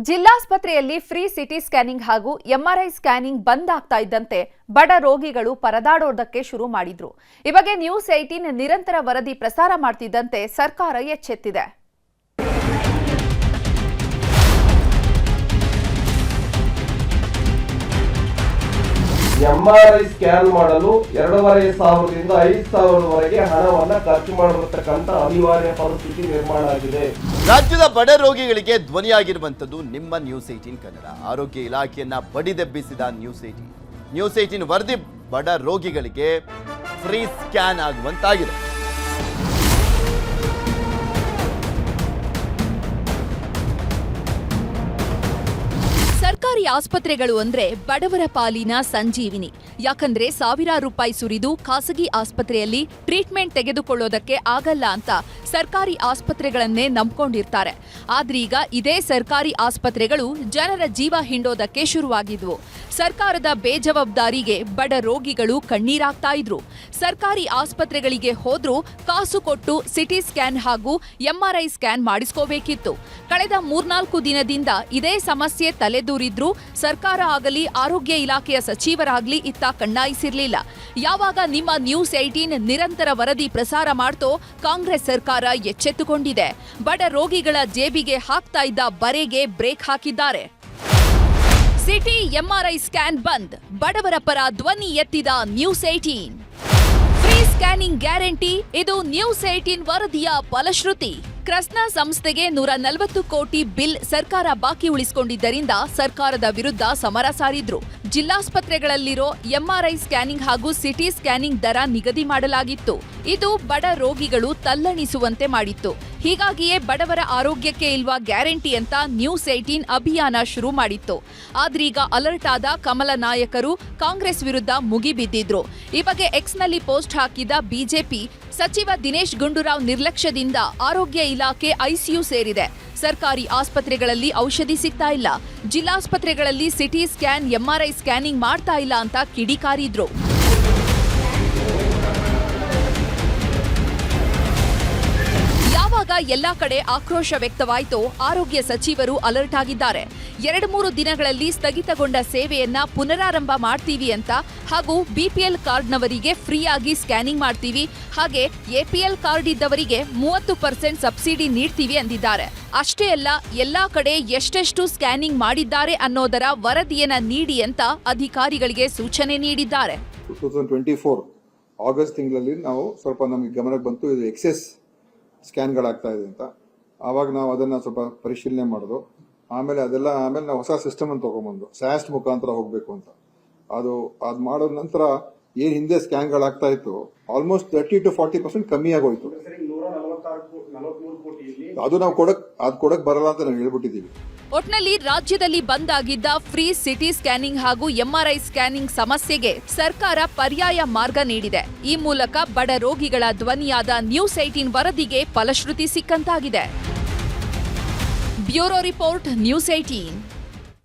ಜಿಲ್ಲಾಸ್ಪತ್ರೆಯಲ್ಲಿ free CT scanning ಹಾಗೂ MRI scanning ಬಂದ್ ಆಗ್ತಾ ಇದ್ದಂತೆ ಬಡ ರೋಗಿಗಳು ಪರದಾಡೋದಕ್ಕೆ ಶುರು ಮಾಡಿದ್ರು. ಈ ಬಗ್ಗೆ ನ್ಯೂಸ್ 18 ನಿರಂತರ ವರದಿ ಪ್ರಸಾರ ಮಾಡ್ತಿದ್ದಂತೆ ಸರ್ಕಾರ ಎಚ್ಚೆತ್ತಿದೆ. ಎಂಆರ್ಐ ಸ್ಕ್ಯಾನ್ ಮಾಡಲು 2500 ರಿಂದ 5000 ವರೆಗೆ ಹಣವನ್ನು ಖರ್ಚು ಮಾಡತಕ್ಕಂತ ಅನಿವಾರ್ಯ ಪರಿಸ್ಥಿತಿ ನಿರ್ಮಾಣ ಆಗಿದೆ. ರಾಜ್ಯದ ಬಡ ರೋಗಿಗಳಿಗೆ ಧ್ವನಿಯಾಗಿರುವಂತದ್ದು ನಿಮ್ಮ ನ್ಯೂಸ್ 18 ಕನ್ನಡ. ಆರೋಗ್ಯ ಇಲಾಖೆಯನ್ನ ಬಡಿದೆಬ್ಬಿಸಿದ ನ್ಯೂಸ್ 18 ವರದಿ ಬಡ ರೋಗಿಗಳಿಗೆ ಫ್ರೀ ಸ್ಕ್ಯಾನ್ ಆಗುವಂತಾಗಿದೆ. ಸರ್ಕಾರಿ ಆಸ್ಪತ್ರೆಗಳು ಅಂದ್ರೆ ಬಡವರ ಪಾಲಿನ ಸಂಜೀವಿನಿ. ಯಾಕಂದ್ರೆ ಸಾವಿರಾರು ರೂಪಾಯಿ ಸುರಿದು ಖಾಸಗಿ ಆಸ್ಪತ್ರೆಯಲ್ಲಿ ಟ್ರೀಟ್ಮೆಂಟ್ ತೆಗೆದುಕೊಳ್ಳೋದಕ್ಕೆ ಆಗಲ್ಲ ಅಂತ ಸರ್ಕಾರಿ ಆಸ್ಪತ್ರೆಗಳನ್ನೇ ನಂಬ್ಕೊಂಡಿರ್ತಾರೆ. ಆದ್ರೀಗ ಇದೇ ಸರ್ಕಾರಿ ಆಸ್ಪತ್ರೆಗಳು ಜನರ ಜೀವ ಹಿಂಡೋದಕ್ಕೆ ಶುರುವಾಗಿದ್ವು. ಸರ್ಕಾರದ ಬೇಜವಾಬ್ದಾರಿಗೆ ಬಡ ರೋಗಿಗಳು ಕಣ್ಣೀರಾಗ್ತಾ ಇದ್ರು. ಸರ್ಕಾರಿ ಆಸ್ಪತ್ರೆಗಳಿಗೆ ಹೋದ್ರೂ ಕಾಸು ಕೊಟ್ಟು ಸಿಟಿ ಸ್ಕ್ಯಾನ್ ಹಾಗೂ ಎಂಆರ್ಐ ಸ್ಕ್ಯಾನ್ ಮಾಡಿಸ್ಕೋಬೇಕಿತ್ತು. ಕಳೆದ 3-4 ದಿನದಿಂದ ಇದೇ ಸಮಸ್ಯೆ ತಲೆದೂರಿದ್ರೂ ಸರ್ಕಾರ ಆಗಲಿ ಆರೋಗ್ಯ ಇಲಾಖೆಯ ಸಚಿವರಾಗ್ಲಿ ಇತ್ತ ಕಣ್ಣಾಯಿಸಿರ್ಲಿಲ್ಲ. ಯಾವಾಗ ನಿಮ್ಮ ನ್ಯೂಸ್ 18 ನಿರಂತರ ವರದಿ ಪ್ರಸಾರ ಮಾಡ್ತೋ ಕಾಂಗ್ರೆಸ್ ಸರ್ಕಾರ ಎಚ್ಚೆತ್ತುಕೊಂಡಿದೆ. ಬಡ ರೋಗಿಗಳ ಜೇಬಿಗೆ ಹಾಕ್ತಾ ಇದ್ದ ಬರೆಗೆ ಬ್ರೇಕ್ ಹಾಕಿದ್ದಾರೆ. ಸಿಟಿ ಎಂಆರ್ಐ ಸ್ಕ್ಯಾನ್ ಬಂದ್, ಬಡವರ ಪರ ಧ್ವನಿ ಎತ್ತಿದ ನ್ಯೂಸ್ 18. ಫ್ರೀ ಸ್ಕ್ಯಾನಿಂಗ್ ಗ್ಯಾರಂಟಿ, ಇದು ನ್ಯೂಸ್ 18 ವರದಿಯ ಫಲಶ್ರುತಿ. ಕ್ರಸ್ನಾ ಸಂಸ್ಥೆಗೆ 140 ಕೋಟಿ ಬಿಲ್ ಸರ್ಕಾರ ಬಾಕಿ ಉಳಿಸಿಕೊಂಡಿದ್ದರಿಂದ ಸರ್ಕಾರದ ವಿರುದ್ಧ ಸಮರ ಸಾರಿದ್ರು. ಜಿಲ್ಲಾಸ್ಪತ್ರೆಗಳಲ್ಲಿರೋ ಎಂಆರ್ಐ ಸ್ಕ್ಯಾನಿಂಗ್ ಹಾಗೂ ಸಿಟಿ ಸ್ಕ್ಯಾನಿಂಗ್ ದರ ನಿಗದಿ ಮಾಡಲಾಗಿತ್ತು. ಇದು ಬಡ ರೋಗಿಗಳು ತಲ್ಲಣಿಸುವಂತೆ ಮಾಡಿತ್ತು. ಹೀಗಾಗಿಯೇ ಬಡವರ ಆರೋಗ್ಯಕ್ಕೆ ಇಲ್ವಾ ಗ್ಯಾರಂಟಿ ಅಂತ ನ್ಯೂಸ್ 18 ಅಭಿಯಾನ ಶುರು ಮಾಡಿತ್ತು. ಆದ್ರೀಗ ಅಲರ್ಟ್ ಆದ ಕಮಲ ನಾಯಕರು ಕಾಂಗ್ರೆಸ್ ವಿರುದ್ಧ ಮುಗಿಬಿದ್ದಿದ್ರು. ಈ ಬಗ್ಗೆ ಎಕ್ಸ್ನಲ್ಲಿ ಪೋಸ್ಟ್ ಹಾಕಿದ ಬಿಜೆಪಿ ಸಚಿವ ದಿನೇಶ್ ಗುಂಡೂರಾವ್ ನಿರ್ಲಕ್ಷ್ಯದಿಂದ ಆರೋಗ್ಯ ಇಲಾಖೆ ಐಸಿಯು ಸೇರಿದೆ. ಸರ್ಕಾರಿ ಆಸ್ಪತ್ರೆಗಳಲ್ಲಿ ಔಷಧಿ ಸಿಗ್ತಾ ಇಲ್ಲ, ಜಿಲ್ಲಾಸ್ಪತ್ರೆಗಳಲ್ಲಿ ಸಿಟಿ ಸ್ಕ್ಯಾನ್ ಎಂಆರ್ಐ ಸ್ಕ್ಯಾನಿಂಗ್ ಮಾಡ್ತಾ ಇಲ್ಲ ಅಂತ ಕಿಡಿಕಾರಿದ್ರು. ಯಾವಾಗ ಎಲ್ಲಾ ಕಡೆ ಆಕ್ರೋಶ ವ್ಯಕ್ತವಾಯಿತೋ ಆರೋಗ್ಯ ಸಚಿವರು ಅಲರ್ಟ್ ಆಗಿದ್ದಾರೆ. 2-3 ದಿನಗಳಲ್ಲಿ ಸ್ಥಗಿತಗೊಂಡ ಸೇವೆಯನ್ನ ಪುನರಾರಂಭ ಮಾಡ್ತೀವಿ ಅಂತ, ಹಾಗೂ ಬಿಪಿಎಲ್ ಕಾರ್ಡ್ನವರಿಗೆ ಫ್ರೀಯಾಗಿ ಸ್ಕ್ಯಾನಿಂಗ್ ಮಾಡ್ತೀವಿ, ಹಾಗೆ ಎಪಿಎಲ್ ಕಾರ್ಡ್ ಇದ್ದವರಿಗೆ 30% ಸಬ್ಸಿಡಿ ನೀಡ್ತೀವಿ ಅಂದಿದ್ದಾರೆ. ಅಷ್ಟೇ ಅಲ್ಲ, ಎಲ್ಲಾ ಕಡೆ ಎಷ್ಟೆಷ್ಟು ಸ್ಕ್ಯಾನಿಂಗ್ ಮಾಡಿದ್ದಾರೆ ಅನ್ನೋದರ ವರದಿಯನ್ನ ನೀಡಿ ಅಂತ ಅಧಿಕಾರಿಗಳಿಗೆ ಸೂಚನೆ ನೀಡಿದ್ದಾರೆ. 2024 ಆಗಸ್ಟ್ ತಿಂಗಳಲ್ಲಿ ನಾವು ಸ್ವಲ್ಪ ನಮಗೆ ಗಮನಕ್ಕೆ ಬಂತು, ಇದು ಎಕ್ಸೆಸ್ ಸ್ಕ್ಯಾನ್ಗಳಾಗ್ತಾ ಇದೆ ಅಂತ. ಆವಾಗ ನಾವು ಅದನ್ನು ಸ್ವಲ್ಪ ಪರಿಶೀಲನೆ ಮಾಡೋದು. ಆಮೇಲೆ ನಾವು ಹೊಸ ಸಿಸ್ಟಮ್ ಅನ್ನು ತೊಗೊಂಬಂದು ಸ್ಯಾಸ್ಟ್ ಮುಖಾಂತರ ಹೋಗಬೇಕು ಅಂತ. ಅದು ಮಾಡೋದ ನಂತರ ಏನು ಹಿಂದೆ ಸ್ಕ್ಯಾನ್ಗಳಾಗ್ತಾ ಇತ್ತು ಆಲ್ಮೋಸ್ಟ್ 30 to 40% ಕಮ್ಮಿ ಆಗೋಯ್ತು. ಅದು ನಾವು ಕೊಡಕ್ ಬರಲ್ಲ ಅಂತ ನಾವು ಹೇಳ್ಬಿಟ್ಟಿದ್ದೀವಿ. ಒಟ್ನಲ್ಲಿ ರಾಜ್ಯದಲ್ಲಿ ಬಂದ್ ಆಗಿದ್ದ ಫ್ರೀ ಸಿಟಿ ಸ್ಕ್ಯಾನಿಂಗ್ ಹಾಗೂ ಎಂಆರ್ಐ ಸ್ಕ್ಯಾನಿಂಗ್ ಸಮಸ್ಯೆಗೆ ಸರ್ಕಾರ ಪರ್ಯಾಯ ಮಾರ್ಗ ನೀಡಿದೆ. ಈ ಮೂಲಕ ಬಡ ರೋಗಿಗಳ ಧ್ವನಿಯಾದ ನ್ಯೂಸ್ 18 ವರದಿಗೆ ಫಲಶ್ರುತಿ ಸಿಕ್ಕಂತಾಗಿದೆ. Bureau report, news 18.